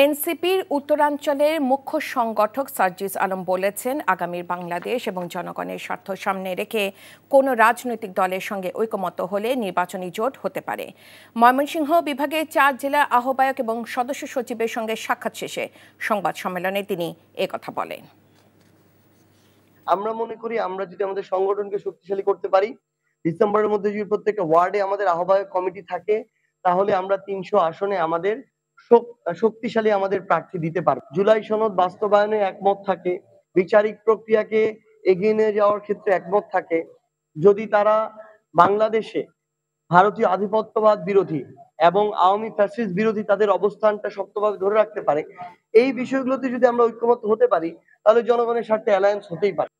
এনসিপির উত্তরাঞ্চলের মুখ্য সংগঠক সার্জিস আলম বলেছেন, আগামীর বাংলাদেশ এবং জনগণের স্বার্থ সামনে রেখে কোনো রাজনৈতিক দলের সঙ্গে ঐকমত্য হলে নির্বাচনী জোট হতে পারে। ময়মনসিংহ বিভাগের 4 জেলা আহ্বায়ক এবং সদস্য সচিবের সঙ্গে সাক্ষাৎ শেষে সংবাদ সম্মেলনে তিনি একথা বলেন। আমরা মনে করি আমরা যদি আমাদের সংগঠনকে শক্তিশালী করতে পারি, ডিসেম্বরের মধ্যে যদি প্রত্যেকটা ওয়ার্ডে আমাদের আহ্বায়ক কমিটি থাকে, তাহলে আমরা 300 আসনে আমাদের শক্তিশালী আমাদের প্রার্থী দিতে পারব। জুলাই সনদ বাস্তবায়নে একমত থাকে, বিচারিক প্রক্রিয়াকে এগিয়ে নিয়ে যাওয়ার ক্ষেত্রে একমত থাকে, যদি তারা বাংলাদেশে ভারতীয় আধিপত্যবাদ বিরোধী এবং আওয়ামী ফ্যাসিস্ট বিরোধী তাদের অবস্থানটা শক্তভাবে ধরে রাখতে পারে, এই বিষয়গুলোতে যদি আমরা ঐক্যমত্য হতে পারি, তাহলে জনগণের স্বার্থে অ্যালায়েন্স হতেই পারে।